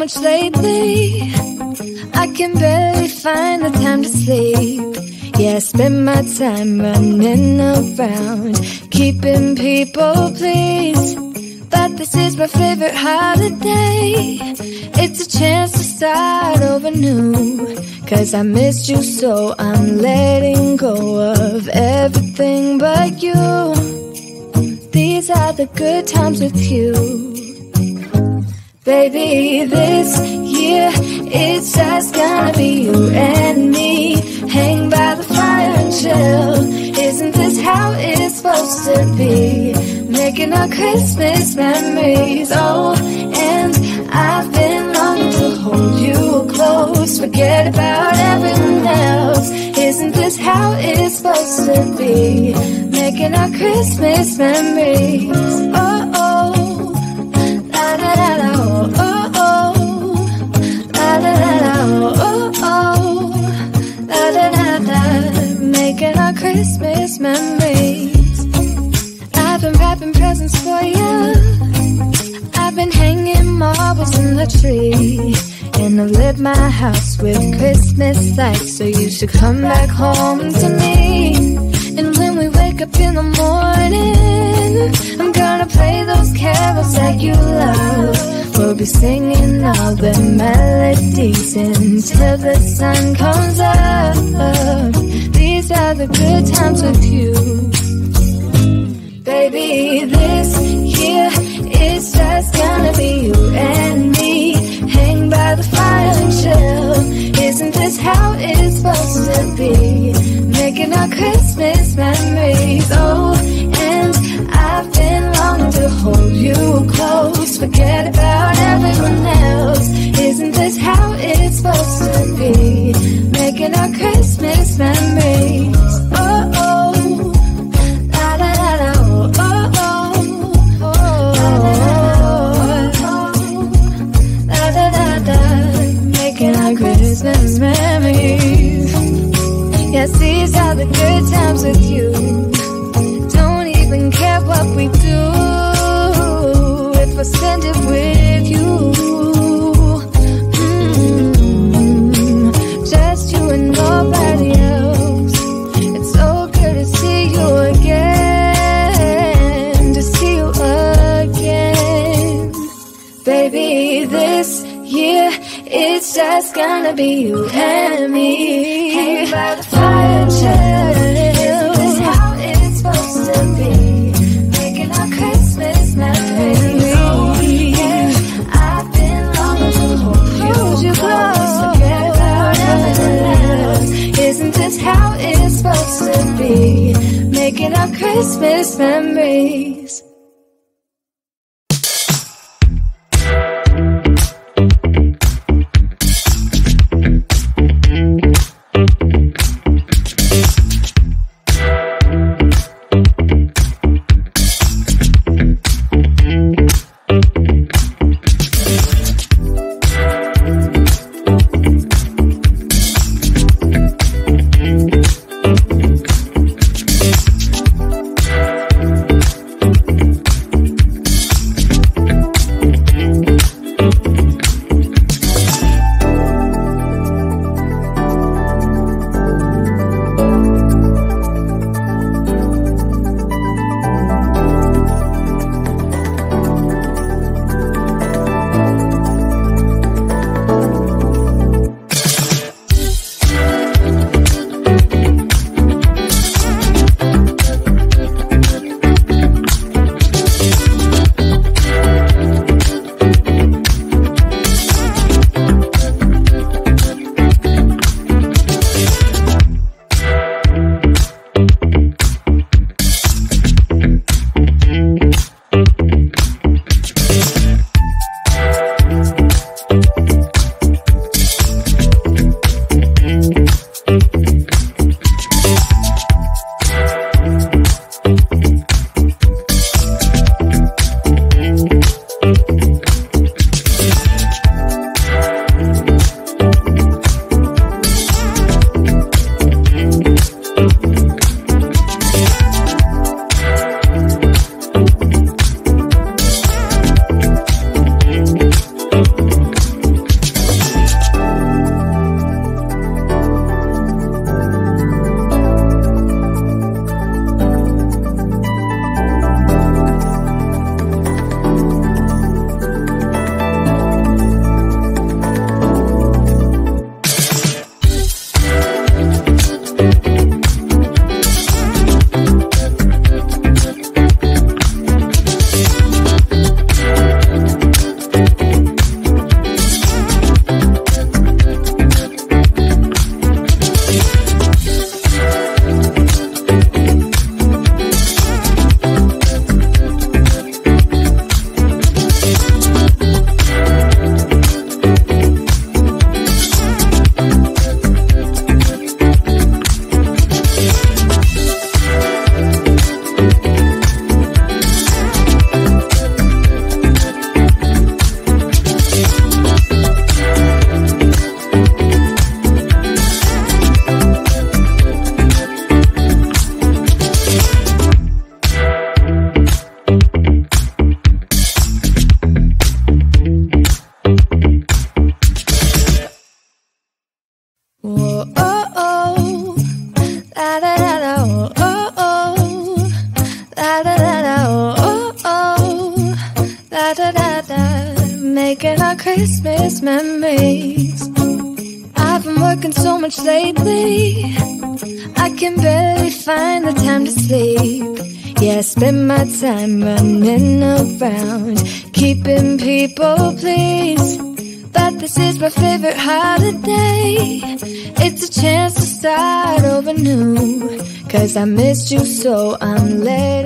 much lately. I can barely find the time to sleep. Yeah, I spend my time running around, keeping people pleased. But this is my favorite holiday. It's a chance to start over new. 'Cause I missed you, so I'm letting go of everything but you. These are the good times with you. Baby, this year it's just gonna be you and me. Hang by the fire and chill. Isn't this how it's supposed to be? Making our Christmas memories. Oh, and I've been longing to hold you close. Forget about everyone else. Isn't this how it's supposed to be? Making our Christmas memories. Oh, oh, la da da da, oh, oh, oh, la da da da, oh, oh, la da da da. Making our Christmas memories. I've been wrapping presents for you. I've been hanging marbles in the tree. And I've lit my house with Christmas lights. So you should come back home to me. And when we wake up in the morning, I'm gonna play those carols that you love. We'll be singing all the melodies until the sun comes up. These are the good times with you. Baby, this year it's just gonna be you and me. Hang by the fire and chill. Isn't this how it's supposed to be? Making our Christmas memories. Oh, and I've been longing to hold you close. Forget about everyone else. Isn't this how it's supposed to be? Making our Christmas memories. Oh, oh, la da da da, oh, oh, oh, la da da da. Making our Christmas memories. Yes, these are the good times with you. Don't even care what we do if I spend it with you. Just you and nobody else. It's so good to see you again. To see you again. Baby, this year it's just gonna be you and me. Hang by the fire and chill. This is how it's supposed to be. Making our Christmas memories. Oh, yeah. I've been longing to hold you close. Forget about everything else. Isn't this how it's supposed to be? Making our Christmas memories. Whoa, oh, oh. La da da da, oh, oh, oh. La da da da, oh, oh, oh. La da da da. Making our Christmas memories. I've been working so much lately, I can barely find the time to sleep. Yeah, I spend my time running around, keeping people pleased. But this is my favorite holiday. It's a chance to start over new, 'cause I missed you so I'm late.